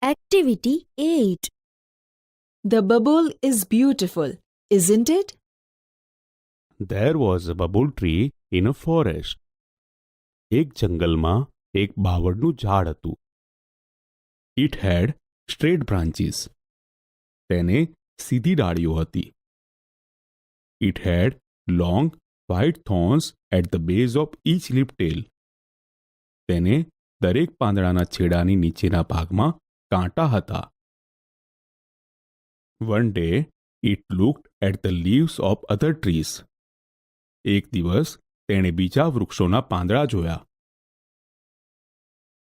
Activity 8. The bubble is beautiful, isn't it? There was a bubble tree in a forest. એક જંગલમાં એક બાવળનું ઝાડ હતું. It had straight branches. તેને સીધી ડાળીઓ હતી. It had long white thorns at the base of each leaf tail. તેને દરેક પાંદડાના છેડાની નીચેના ભાગમાં કાંટા હતા. One day it looked at the leaves of other trees. એક દિવસ તેણે બીજા વૃક્ષોના પાંદડા જોયા.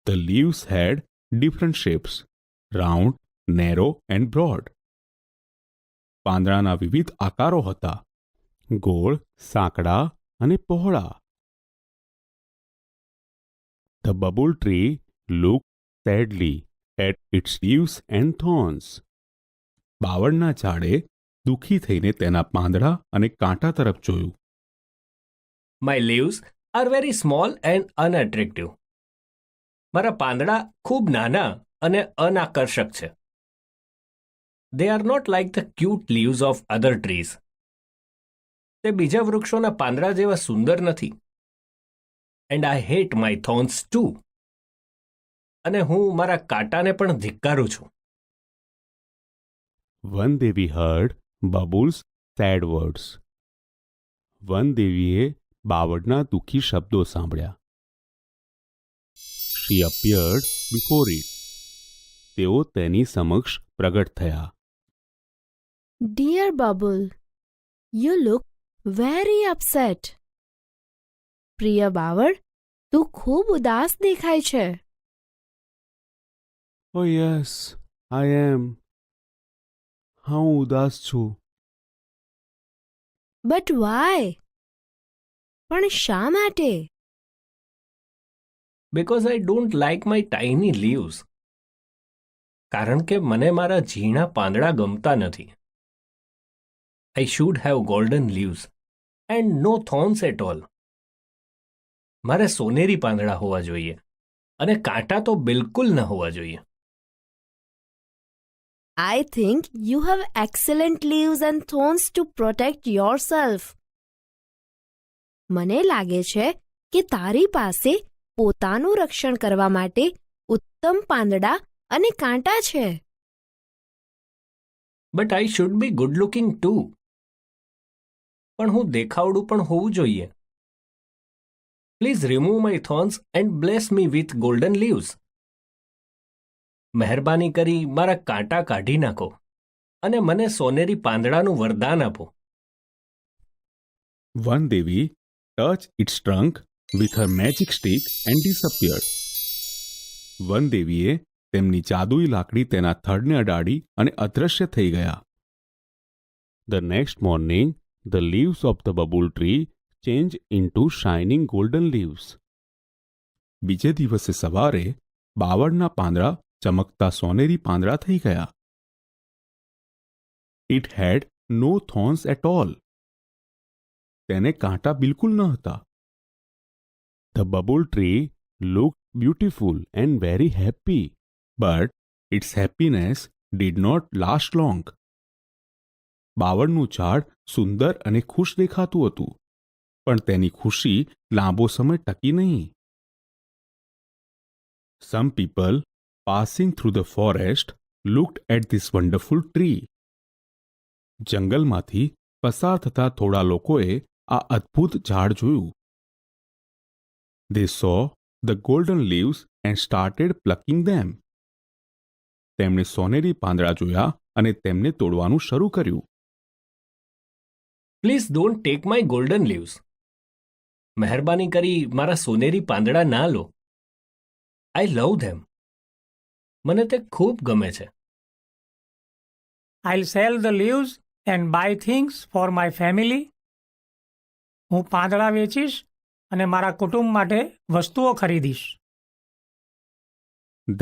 The leaves had different shapes, round, narrow and broad. પાંદડાના વિવિધ આકારો હતા, ગોળ, સાંકડા અને પહોળા. The bubble tree looked sadly at its leaves and thorns. બાવળના ઝાડે દુઃખી થઈને તેના પાંદડા અને કાંટા તરફ જોયું. My leaves are very small and unattractive. મારા પાંદડા ખૂબ નાના અને અનાકર્ષક છે. They are not like the cute leaves of other trees. તે બીજા વૃક્ષોના પાંદડા જેવા સુંદર નથી. And I hate my thorns too. અને હું મારા કાંટાને પણ ધિક્કારું છું. One day we heard Bubbles' sad words. One દેવીએ બાવળના દુઃખી શબ્દો સાંભળ્યા. She appeared before it. તેઓ તેની સમક્ષ પ્રગટ થયા. Dear Bubble, you look very upset. પ્રિય બાવળ, તું ખૂબ ઉદાસ દેખાય છે. Oh yes, I am. હા, હું ઉદાસ છું. But why? પણ શા માટે? Because I don't like my tiny leaves. કારણ કે મને મારા ઝીણા પાંદડા ગમતા નથી. I should have golden leaves and no thorns at all. મારે સોનેરી પાંદડા હોવા જોઈએ અને કાંટા તો બિલકુલ ન હોવા જોઈએ. I think you have excellent leaves and thorns to protect yourself. મને લાગે છે કે તારી પાસે પોતાનું રક્ષણ કરવા માટે ઉત્તમ પાંદડા અને કાંટા છે. But I should be good looking too. પણ હું દેખાવડું પણ હોવું જોઈએ. Please remove my thorns and bless me with golden leaves. મહેરબાની કરી મારા કાંટા કાઢી નાખો અને મને સોનેરી પાંદડાનું વરદાન આપો. One Devi touched its trunk with her magic stick and disappeared. One દેવીએ તેમની જાદુઈ લાકડી તેના થડને અડાડી અને અદૃશ્ય થઈ ગયા. The next morning, the leaves of the bubble tree changed into shining golden leaves. બીજે દિવસે સવારે બાવળના પાંદડા ચમકતા સોનેરી પાંદડા થઈ ગયા. It had no thorns at all. તેને કાંટા બિલકુલ ન હતા. The bubble tree looked beautiful and very happy, but its happiness did not last long. બાવળનું ઝાડ સુંદર અને ખુશ દેખાતું હતું, પણ તેની ખુશી લાંબો સમય ટકી નહીં. Some people passing through the forest looked at this wonderful tree. જંગલમાંથી પસાર થતા થોડા લોકોએ આ અદ્ભુત ઝાડ જોયું. They saw the golden leaves and started plucking them. તેમણે સોનેરી પાંદડા જોયા અને તેમને તોડવાનું શરૂ કર્યું. Please don't take my golden leaves. મહેરબાની કરી મારા સોનેરી પાંદડા ના લો. I love them. મને તે ખૂબ ગમે છે. I'll sell the leaves and buy things for my family. હું પાંદડા વેચીશ અને મારા કુટુંબ માટે વસ્તુઓ ખરીદીશ.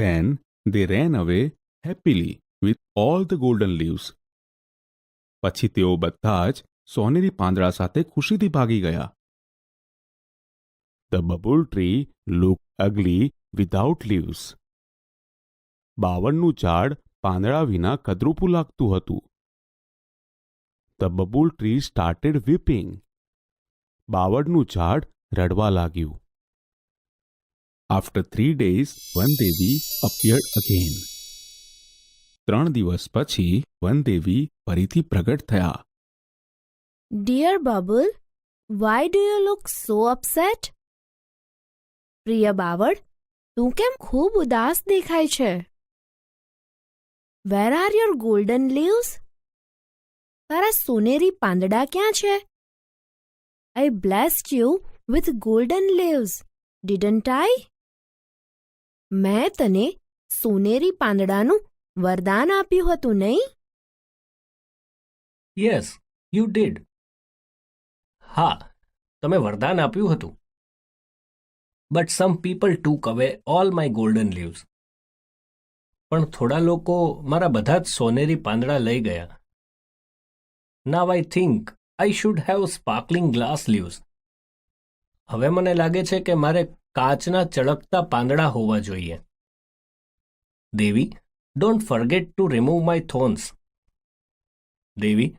Then they ran away happily with all the golden leaves. પછી તેઓ બધા જ સોનેરી પાંદડા સાથે ખુશીથી ભાગી ગયા. The bubble tree looked ugly without leaves. બાવળનું ઝાડ પાંદડા વિના કદરૂપું લાગતું હતું. The babul tree started weeping. બાવળનું ઝાડ રડવા લાગ્યું. After 3 days, Vandevi appeared again. 3 દિવસ પછી વનદેવી ફરીથી પ્રગટ થયા. Dear Babul, why do you look so upset? પ્રિય બાવળ, તું કેમ ખૂબ ઉદાસ દેખાય છે? Where are your golden leaves? તારા સોનેરી પાંદડા ક્યાં છે? I blessed you with golden leaves, didn't I? મેં તને સોનેરી પાંદડાનું વરદાન આપ્યું હતું, નહીં? Yes, you did. હા, તમે વરદાન આપ્યું હતું. બટ સમ પીપલ ટૂક અવે ઓલ માય ગોલ્ડન લીવ્સ. પણ થોડા લોકો મારા બધા જ સોનેરી પાંદડા લઈ ગયા. Now I think I should have sparkling glass leaves. હવે મને લાગે છે કે મારે કાચના ચળકતા પાંદડા હોવા જોઈએ. Devi, don't forget to remove my thorns. દેવી,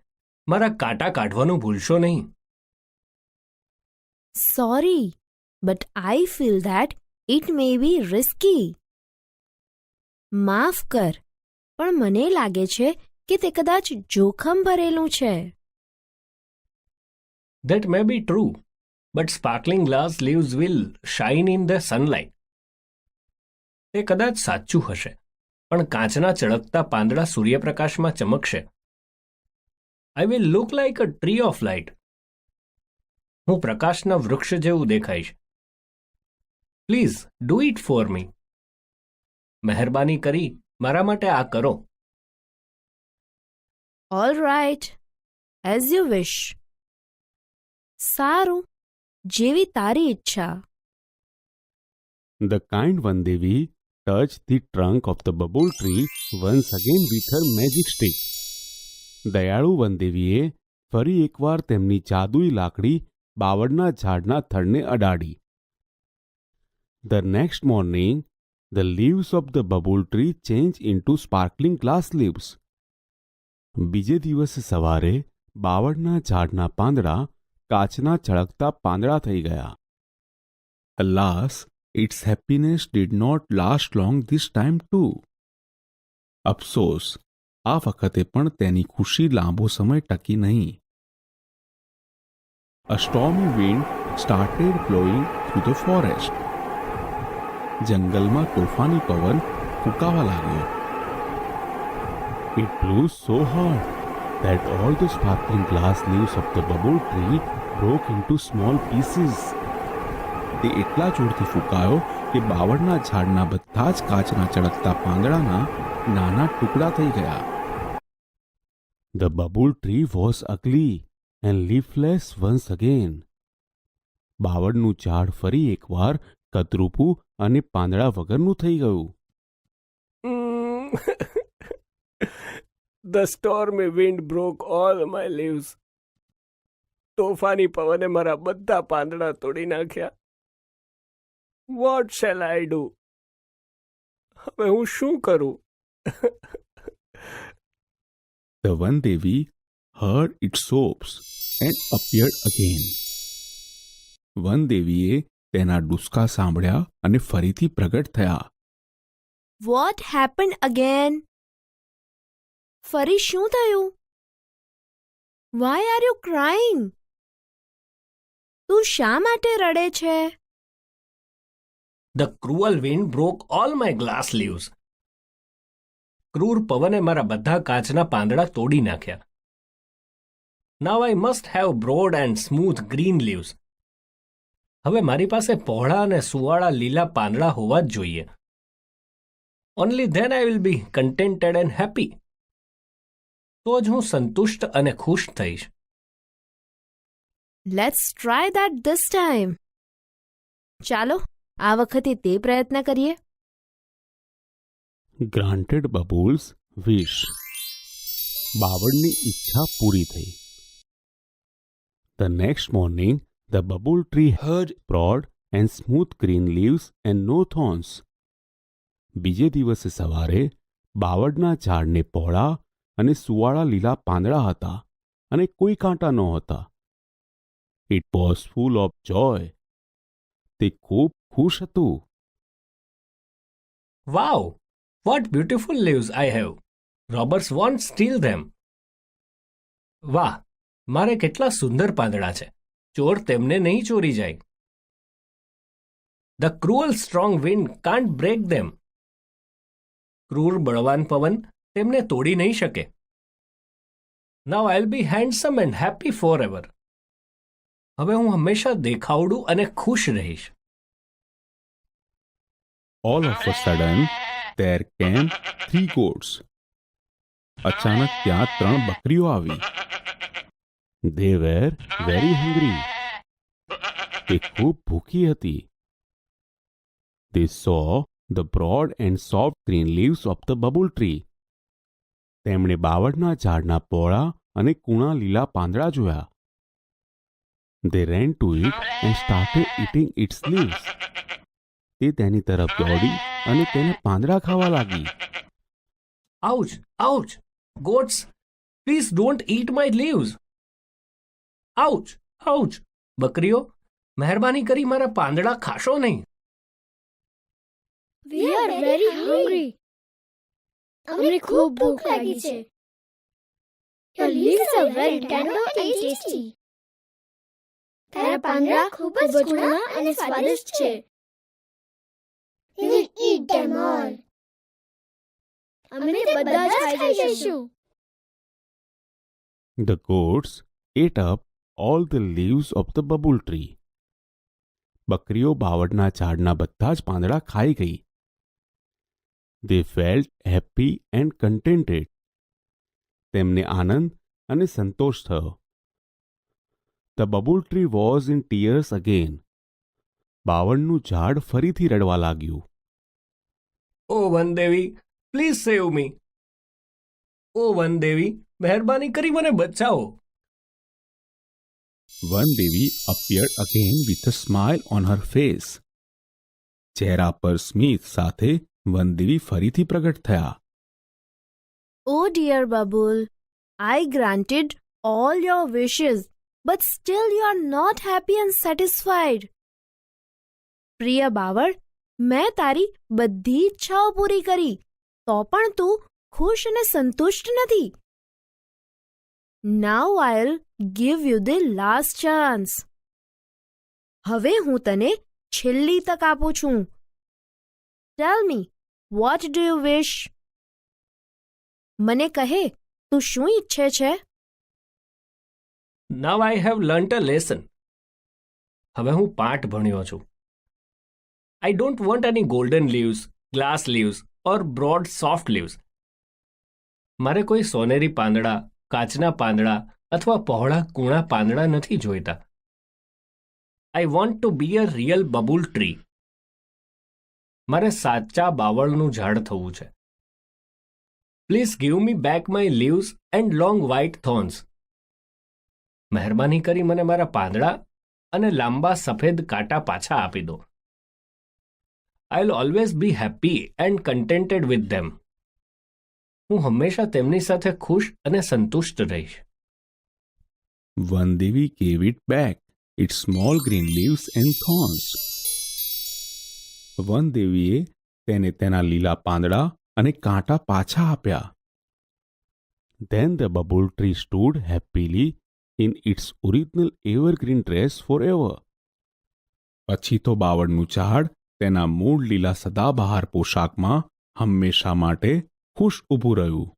મારા કાંટા કાઢવાનું ભૂલશો નહીં. Sorry, but I feel that it may be risky. માફ કર, પણ મને લાગે છે કે તે કદાચ જોખમ ભરેલું છે. That may be true, but sparkling glass leaves will shine in the sunlight. તે કદાચ સાચું હશે, પણ કાચના ચળકતા પાંદડા સૂર્યપ્રકાશમાં ચમકશે. I will look like a tree of light. હું પ્રકાશના વૃક્ષ જેવું દેખાઈશ. Please do it for me. મહેરબાની કરી મારા માટે આ કરો. All right, as you wish. સારું, જેવી તારી ઈચ્છા. The kind Vandevi touched the trunk of the bubble tree once again with her magic stick. દયાળુ વનદેવીએ ફરી એકવાર તેમની જાદુઈ લાકડી બાવળના ઝાડના થડને અડાડી. The next morning, the leaves of the bubble tree changed into sparkling glass leaves. બીજે દિવસે સવારે બાવળના ઝાડના પાંદડા કાચના ચળકતા પાંદડા થઈ ગયા. Alas, its happiness did not last long this time too. અફસોસ, આ વખતે પણ તેની ખુશી લાંબો સમય ટકી નહીં. A stormy wind started blowing through the forest. જંગલમાં તોફાની પવન ફૂંકાવા લાગ્યો. It blew so hard that all the sparkling glass leaves of the bubble tree broke into small pieces. તે એટલા જોરથી ફૂંકાયો કે બાવળના ઝાડના બધા જ કાચના ચળકતા પાંદડાના નાના ટુકડા થઈ ગયા. The bubble tree was ugly and leafless once again. બાવળનું ઝાડ ફરી એકવાર કદરૂપું અને પાંદડા વગરનું થઈ ગયું. The stormy wind broke all my leaves. તોફાની પવને મારા બધા પાંદડા તોડી નાખ્યા. What shall I do? હવે હું શું કરું? The Vandevi heard its sobs and appeared again. વનદેવીએ તેના ડુસકા સાંભળ્યા અને ફરીથી પ્રગટ થયા. What happened again? ફરી શું થયું? Why are you crying? તું શા માટે રડે છે? The cruel wind broke all my glass leaves. ક્રૂર પવને મારા બધા કાચના પાંદડા તોડી નાખ્યા. Now I must have broad and smooth green leaves. હવે મારી પાસે પહોળા અને સુવાળા લીલા પાંદડા હોવા જ જોઈએ. Only then I will be contented and happy. તો જ હું સંતુષ્ટ અને ખુશ થઈશ. Let's try that this time. ચાલો આ વખતે તે પ્રયત્ન કરીએ. ગ્રાન્ટેડ બબુલ્સ વિશ. બાવળની ઈચ્છા પૂરી થઈ. The next morning, the bubble tree had broad and smooth green leaves and no thorns. બીજે દિવસે સવારે બાવળના ઝાડને પહોળા અને સુવાળા લીલા પાંદડા હતા અને કોઈ કાંટા નહોતા. It was full of joy. તે ખૂબ ખુશ હતું. Wow! What beautiful leaves I have! Robbers won't steal them. વાહ! મારે કેટલા સુંદર પાંદડા છે. ચોર તેમને નહીં ચોરી જાય. The cruel strong wind can't break them. ક્રૂર બળવાન પવન તેમને તોડી નહીં શકે. Now I'll be handsome and happy forever. હવે હું હંમેશા દેખાવડું અને ખુશ રહીશ. All of a sudden, there came 3 goats. અચાનક ત્યાં 3 બકરીઓ આવી. They were very hungry. તે ખૂબ ભૂખી હતી. They saw the broad and soft green leaves of the bubble tree. તેમણે બાવળના ઝાડના પહોળા અને કૂણા લીલા પાંદડા જોયા. They ran to it and started eating its leaves. તે તેની તરફ દોડી અને તેને પાંદડા ખાવા લાગી. Ouch! Ouch! Goats, please don't eat my leaves. Ouch! Ouch! બકરીઓ, મહેરબાની કરી મારા પાંદડા ખાશો નહીં. We are very hungry. અમને ખૂબ ભૂખ લાગી છે. Your leaves are very tender and tasty. તારા પાંદડા ખૂબ જ કુણા અને સ્વાદિષ્ટ છે. We will eat them all. અમે બધા જ ખાઈ જઈશું. The goats ate up all the leaves of the bubble tree. બકરીઓ બાવળના ઝાડના બધા જ પાંદડા ખાઈ ગઈ. They felt happy and contented. તેમને આનંદ અને સંતોષ થયો. The bubble tree was in tears again. બાવળનું ઝાડ ફરીથી રડવા લાગ્યું. ઓ વનદેવી, પ્લીઝ સેવ મી. ઓ વનદેવી, મહેરબાની કરી મને બચાવો. વનદેવી appeared again with a smile on her face. ચહેરા પર સ્મિત સાથે વનદેવી ફરીથી પ્રગટ થયા. Oh dear Babul, I granted all your wishes, but still you are not happy and satisfied. પ્રિય બાવળ, મેં તારી બધી ઈચ્છાઓ પૂરી કરી, તો પણ તું ખુશ અને સંતુષ્ટ નથી. Now I'll give you the last chance. હવે હું તને છેલ્લી તક આપું છું. Tell me, what do you wish? મને કહે, તું શું ઈચ્છે છે? Now I have learnt a lesson. હવે હું પાઠ ભણ્યો છું. I don't want any golden leaves, glass leaves or broad soft leaves. મારે કોઈ સોનેરી પાંદડા, કાચના પાંદડા અથવા પહોળા કૂણા પાંદડા નથી જોઈતા. I want to be a real bubble tree. મારે સાચા બાવળનું ઝાડ થવું છે. Please give me back my leaves and long white thorns. મહેરબાની કરી મને મારા પાંદડા અને લાંબા સફેદ કાંટા પાછા આપી દો. I'll always be happy and contented with them. હું હંમેશા તેમની સાથે ખુશ અને સંતુષ્ટ રહીશ. વનદેવી gave it back its small green leaves and thorns. વનદેવીએ તેને તેના લીલા પાંદડા અને કાંટા પાછા આપ્યા. Then the bubble tree stood happily in its original evergreen dress forever. પછી તો બાવળનું ઝાડ તેના મૂળ લીલા સદાબહાર પોશાકમાં હંમેશા માટે ખુશ ઊભું રહ્યું.